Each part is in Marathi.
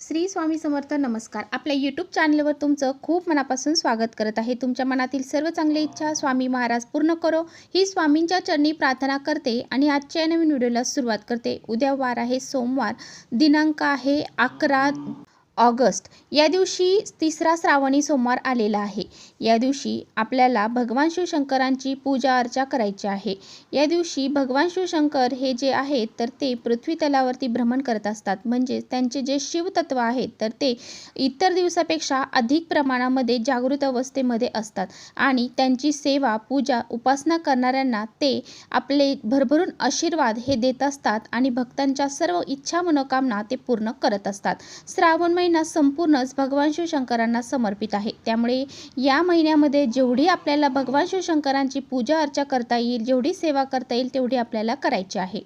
श्री स्वामी समर्थ. नमस्कार. आपल्या यूट्यूब चॅनलवर तुमचं खूप मनापासून स्वागत करत आहे. तुमच्या मनातील सर्व चांगली इच्छा स्वामी महाराज पूर्ण करो ही स्वामींच्या चरणी प्रार्थना करते आणि आजच्या नवीन व्हिडिओला सुरुवात करते. उद्या वार आहे सोमवार, दिनांक आहे 11 ऑगस्ट. या दिवशी तिसरा श्रावणी सोमवार आलेला आहे. या दिवशी आपल्याला भगवान शिवशंकरांची पूजा अर्चा करायची आहे. या दिवशी भगवान शिवशंकर हे जे आहेत तर ते पृथ्वी तलावरती भ्रमण करत असतात. म्हणजे त्यांचे जे शिवतत्व आहेत तर ते इतर दिवसापेक्षा अधिक प्रमाणामध्ये जागृत अवस्थेमध्ये असतात आणि त्यांची सेवा, पूजा, उपासना करणाऱ्यांना ते आपले भरभरून आशीर्वाद हे देत असतात आणि भक्तांच्या सर्व इच्छा मनोकामना ते पूर्ण करत असतात. श्रावण महिना संपूर्णच भगवान शिवशंकरांना समर्पित आहे. त्यामुळे या महिन्यामध्ये जेवढी आपल्याला भगवान शिवशंकरांची पूजा अर्चा करता येईल, जेवढी सेवा करता येईल तेवढी आपल्याला करायची आहे.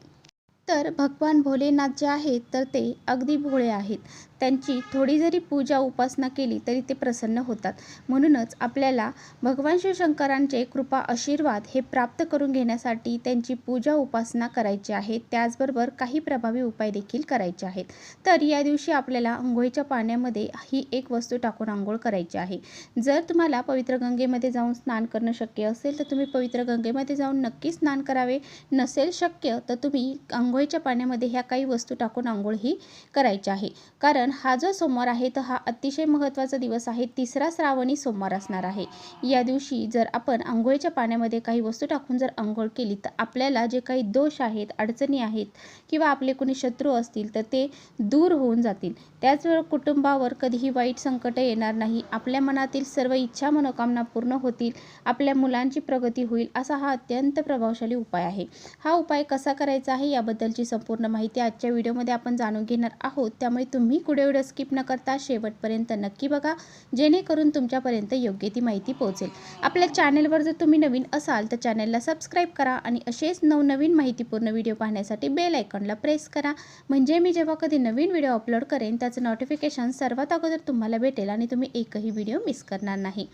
तर भगवान भोलेनाथ जे आहेत तर ते अगदी भोळे आहेत. त्यांची थोडी जरी पूजा उपासना केली तरी ते प्रसन्न होतात. म्हणूनच आपल्याला भगवान शिवशंकरांचे कृपा आशीर्वाद हे प्राप्त करून घेण्यासाठी त्यांची पूजा उपासना करायची आहे. त्याचबरोबर काही प्रभावी उपाय देखील करायचे आहेत. तर या दिवशी आपल्याला अंघोळीच्या पाण्यामध्ये ही एक वस्तू टाकून आंघोळ करायची आहे. जर तुम्हाला पवित्र गंगेमध्ये जाऊन स्नान करणं शक्य असेल तर तुम्ही पवित्र गंगेमध्ये जाऊन नक्की स्नान करावे. नसेल शक्य तर तुम्ही अंघोळीच्या पाण्यामध्ये ह्या काही वस्तू टाकून आंघोळ ही करायची आहे. कारण हा जो सोमवार आहे तर हा अतिशय महत्त्वाचा दिवस आहे. तिसरा श्रावणी सोमवार असणार आहे. या दिवशी जर आपण अंघोळीच्या पाण्यामध्ये काही वस्तू टाकून जर अंघोळ केली तर आपल्याला जे काही दोष आहेत, अडचणी आहेत किंवा आपले कोणी शत्रू असतील तर ते दूर होऊन जातील. त्याचबरोबर कुटुंबावर कधीही वाईट संकट येणार नाही. आपल्या मनातील सर्व इच्छा मनोकामना पूर्ण होतील. आपल्या मुलांची प्रगती होईल. असा हा अत्यंत प्रभावशाली उपाय आहे. हा उपाय कसा करायचा आहे याबद्दलची संपूर्ण माहिती आजच्या व्हिडिओमध्ये आपण जाणून घेणार आहोत. त्यामुळे तुम्ही पुढे व्हिडिओ स्किप न करता शेवटपर्यंत नक्की बघा, जेणेकरून तुमच्यापर्यंत योग्य ती माहिती पोहोचेल. आपल्या चॅनलवर जर तुम्ही नवीन असाल तर चॅनलला सबस्क्राईब करा आणि असेच नवनवीन माहितीपूर्ण व्हिडिओ पाहण्यासाठी बेल आयकॉनला प्रेस करा. म्हणजे मी जेव्हा कधी नवीन व्हिडिओ अपलोड करेन त्याचं नोटिफिकेशन सर्वात अगोदर तुम्हाला भेटेल आणि तुम्ही एकही व्हिडिओ मिस करणार नाही.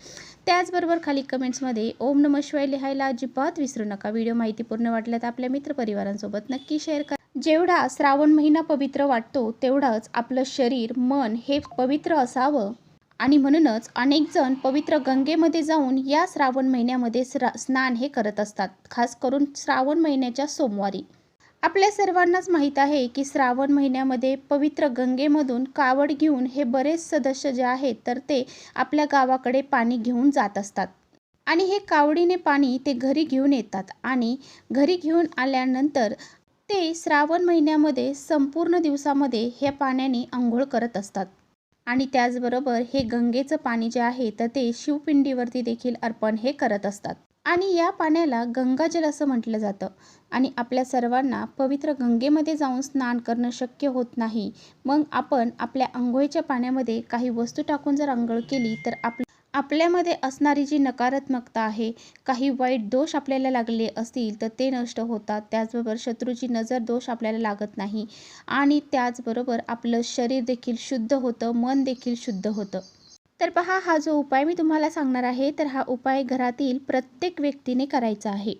त्याचबरोबर खाली कमेंट्समध्ये ओम नमः शिवाय लिहायला अजिबात विसरू नका. व्हिडिओ माहितीपूर्ण वाटला तर आपल्या मित्रपरिवारांसोबत नक्की शेअर करा. जेवढा श्रावण महिना पवित्र वाटतो तेवढाच आपलं शरीर, मन हे पवित्र असावं आणि म्हणूनच अनेक जण पवित्र गंगेमध्ये जाऊन या श्रावण महिन्यामध्ये स्नान हे करत असतात. खास करून श्रावण महिन्याच्या सोमवारी. आपल्या सर्वांनाच माहीत आहे की श्रावण महिन्यामध्ये पवित्र गंगेमधून कावड घेऊन हे बरेच सदस्य जे आहेत तर ते आपल्या गावाकडे पाणी घेऊन जात असतात आणि हे कावडीने पाणी ते घरी घेऊन येतात आणि घरी घेऊन आल्यानंतर ते श्रावण महिन्यामध्ये संपूर्ण दिवसामध्ये ह्या पाण्याने आंघोळ करत असतात आणि त्याचबरोबर हे गंगेचं पाणी जे आहे तर ते शिवपिंडीवरती देखील अर्पण हे करत असतात आणि या पाण्याला गंगाजल असं म्हटलं जातं. आणि आपल्या सर्वांना पवित्र गंगेमध्ये जाऊन स्नान करणं शक्य होत नाही. मग आपण आपल्या अंघोळीच्या पाण्यामध्ये काही वस्तू टाकून जर अंघोळ केली तर आपल्यामध्ये असणारी जी नकारात्मकता आहे, काही वाईट दोष आपल्याला लागले असतील तर ते नष्ट होतात. त्याचबरोबर शत्रूची नजर दोष आपल्याला लागत नाही आणि त्याचबरोबर आपलं शरीर देखील शुद्ध होतं, मन देखील शुद्ध होतं. तर पहा, हा जो उपाय मी तुम्हाला सांगणार आहे तर हा उपाय घरातील प्रत्येक व्यक्तीने करायचा आहे.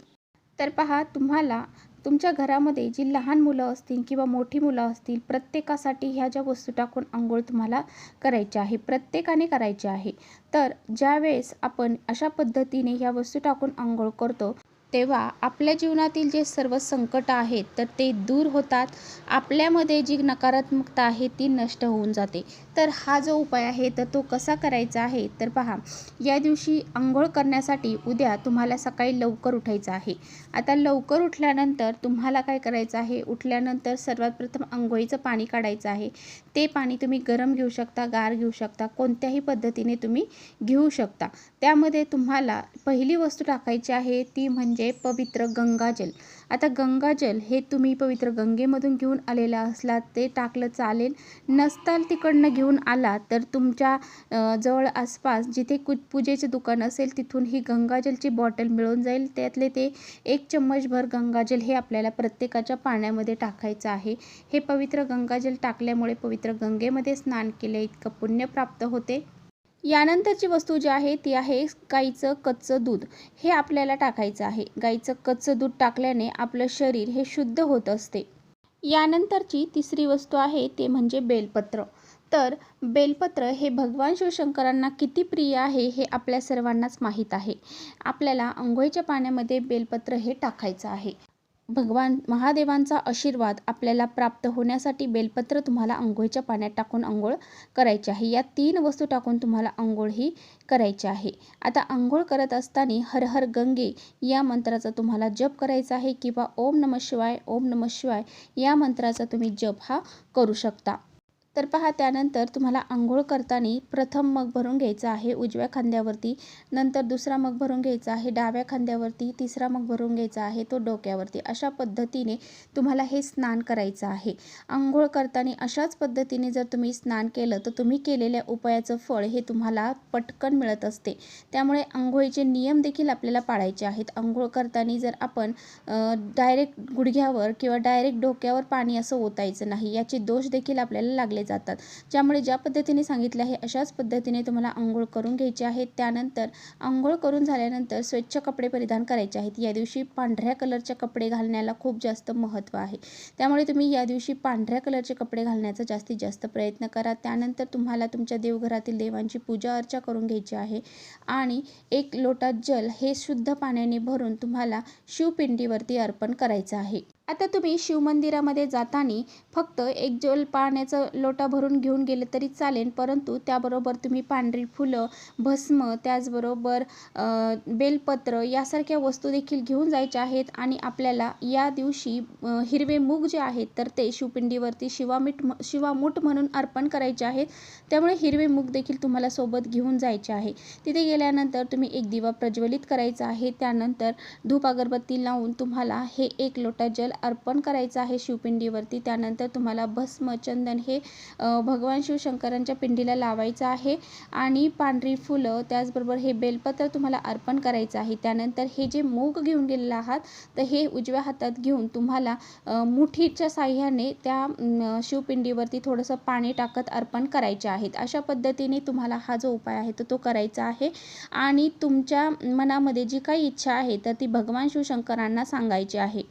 तर पहा, तुम्हाला तुमच्या घरामध्ये जी लहान मुलं असतील किंवा मोठी मुलं असतील प्रत्येकासाठी ह्या ज्या वस्तू टाकून अंघोळ तुम्हाला करायची आहे, प्रत्येकाने करायची आहे. तर ज्यावेळेस आपण अशा पद्धतीने ह्या वस्तू टाकून अंघोळ करतो तेव्हा आपल्या जीवनातील जे सर्व संकट आहेत तर ते दूर होतात. आपल्यामध्ये जी नकारात्मकता आहे ती नष्ट होऊन जाते. तर हा जो उपाय आहे तर तो कसा करायचा आहे तर पहा, या दिवशी अंघोळ करण्यासाठी उद्या तुम्हाला सकाळी लवकर उठायचं आहे. आता लवकर उठल्यानंतर तुम्हाला काय करायचं आहे, उठल्यानंतर सर्वात प्रथम अंघोळीचं पाणी काढायचं आहे. ते पाणी तुम्ही गरम घेऊ शकता, गार घेऊ शकता, कोणत्याही पद्धतीने तुम्ही घेऊ शकता. त्यामध्ये तुम्हाला पहिली वस्तू टाकायची आहे ती म्हणजे पवित्र गंगाजल. आता गंगाजल हे तुम्ही पवित्र गंगेमधून घेऊन आलेला असलात ते टाकलं चालेल. नसताल तिकडनं घेऊन आला तर तुमच्या जवळ आसपास जिथे पूजेचे दुकान असेल तिथून ही गंगाजलची बॉटल मिळून जाईल. त्यातले ते 1 चम्मचभर गंगाजल हे आपल्याला प्रत्येकाच्या पाण्यामध्ये टाकायचं आहे. हे पवित्र गंगाजल टाकल्यामुळे पवित्र गंगेमध्ये स्नान केले इतकं पुण्य प्राप्त होते. यानंतरची वस्तू जी आहे ती आहे गाईचं कच्चं दूध. हे आपल्याला टाकायचं आहे. गाईचं कच्चं दूध टाकल्याने आपलं शरीर हे शुद्ध होत असते. यानंतरची तिसरी वस्तू आहे ते म्हणजे बेलपत्र. तर बेलपत्र हे भगवान शिवशंकरांना किती प्रिय आहे हे आपल्या सर्वांनाच माहीत आहे. आपल्याला अंघोळीच्या पाण्यामध्ये बेलपत्र हे टाकायचं आहे. भगवान महादेवांचा आशीर्वाद आपल्याला प्राप्त होण्यासाठी बेलपत्र तुम्हाला अंघोळीच्या पाण्यात टाकून अंघोळ करायची आहे. या 3 वस्तू टाकून तुम्हाला अंघोळ ही करायची आहे. आता अंघोळ करत असताना हर हर गंगे या मंत्राचा तुम्हाला जप करायचा आहे किंवा ओम नमः शिवाय ओम नमः शिवाय या मंत्राचा तुम्ही जप हा करू शकता. तर पहा, त्यानंतर तुम्हाला अंघोळ करताना प्रथम मग भरून घ्यायचा आहे उजव्या खांद्यावरती, नंतर दुसरा मग भरून घ्यायचा आहे डाव्या खांद्यावरती, तिसरा मग भरून घ्यायचा आहे तो डोक्यावरती. अशा पद्धतीने तुम्हाला हे स्नान करायचं आहे. अंघोळ करताना अशाच पद्धतीने जर तुम्ही स्नान केलं तर तुम्ही केलेल्या उपायाचं फळ हे तुम्हाला पटकन मिळत असते. त्यामुळे अंघोळीचे नियम देखील आपल्याला पाळायचे आहेत. अंघोळ करताना जर आपण डायरेक्ट गुडघ्यावर किंवा डायरेक्ट डोक्यावर पाणी असं ओतायचं नाही, याचे दोष देखील आपल्याला लागले जातात. ज्यामुळे ज्या पद्धतीने सांगितले आहे अशाच पद्धतीने तुम्हाला अंघोळ करून घ्यायची आहे. त्यानंतर अंघोळ करून झाल्यानंतर स्वच्छ कपडे परिधान करायचे आहेत. या दिवशी पांढऱ्या कलरचे कपडे घालण्याला खूप जास्त महत्त्व आहे. त्यामुळे तुम्ही या दिवशी पांढऱ्या कलरचे कपडे घालण्याचा जास्तीत जास्त प्रयत्न करा. त्यानंतर तुम्हाला तुमच्या देवघरातील देवांची पूजा अर्चा करून घ्यायची आहे आणि 1 लोटा जल हे शुद्ध पाण्याने भरून तुम्हाला शिवपिंडीवरती अर्पण करायचं आहे. आता तुम्ही शिवमंदिरामध्ये जाताना फक्त 1 जल पाण्याचं लोटा भरून घेऊन गेले तरी चालेल, परंतु त्याबरोबर तुम्ही पांढरी फुलं, भस्म, त्याचबरोबर बेलपत्र यासारख्या वस्तू देखील घेऊन जायच्या आहेत. आणि आपल्याला या दिवशी हिरवे मूग जे आहेत तर ते शिवपिंडीवरती शिवामूठ म्हणून अर्पण करायचे आहेत. त्यामुळे हिरवे मूग देखील तुम्हाला सोबत घेऊन जायचे आहे. तिथे गेल्यानंतर तुम्ही 1 दिवा प्रज्वलित करायचा आहे. त्यानंतर धूप अगरबत्ती लावून तुम्हाला हे 1 लोटा जल अर्पण करायचं आहे शिवपिंडीवरती. त्यानंतर तुम्हाला भस्म, चंदन हे भगवान शिवशंकरांच्या पिंडीला लावायचं आहे आणि पांढरी फुलं त्याचबरोबर हे बेलपत्र तुम्हाला अर्पण करायचं आहे. त्यानंतर हे जे मूग घेऊन गेलेले आहात तर हे उजव्या हातात घेऊन तुम्हाला मुठीच्या साह्याने त्या शिवपिंडीवरती थोडंसं पाणी टाकत अर्पण करायचे आहेत. अशा पद्धतीने तुम्हाला हा जो उपाय आहे तो करायचा आहे आणि तुमच्या मनामध्ये जी काही इच्छा आहे तर ती भगवान शिवशंकरांना सांगायची आहे.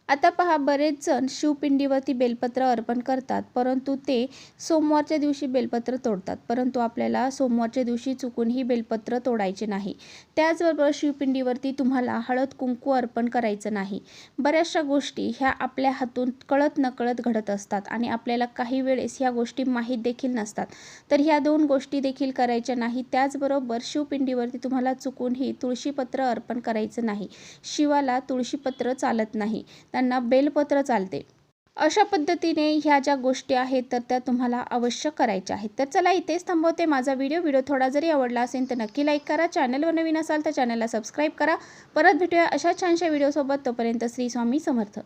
आता पहा, बरेच जण शिवपिंडीवरती बेलपत्र अर्पण करतात, परंतु ते सोमवारच्या दिवशी बेलपत्र तोडतात. परंतु आपल्याला सोमवारच्या दिवशी चुकूनही बेलपत्र तोडायचे नाही. त्याचबरोबर शिवपिंडीवरती तुम्हाला हळद कुंकू अर्पण करायचं नाही. बऱ्याचशा गोष्टी ह्या आपल्या हातून कळत नकळत घडत असतात आणि आपल्याला काही वेळेस ह्या गोष्टी माहीत देखील नसतात. तर ह्या 2 गोष्टी देखील करायच्या नाही. त्याचबरोबर शिवपिंडीवरती तुम्हाला चुकूनही तुळशीपत्र अर्पण करायचं नाही. शिवाला तुळशीपत्र चालत नाही, त्यांना बेलपत्र चालते. अशा पद्धतीने ह्या ज्या गोष्टी आहेत तर त्या तुम्हाला अवश्य करायच्या आहेत. तर चला, इथेच थांबवते माझा व्हिडिओ थोडा जरी आवडला असेल तर नक्की लाईक करा. चॅनलवर नवीन असाल तर चॅनलला सबस्क्राईब करा. परत भेटूया अशा छानशा व्हिडिओसोबत. तोपर्यंत श्री स्वामी समर्थ.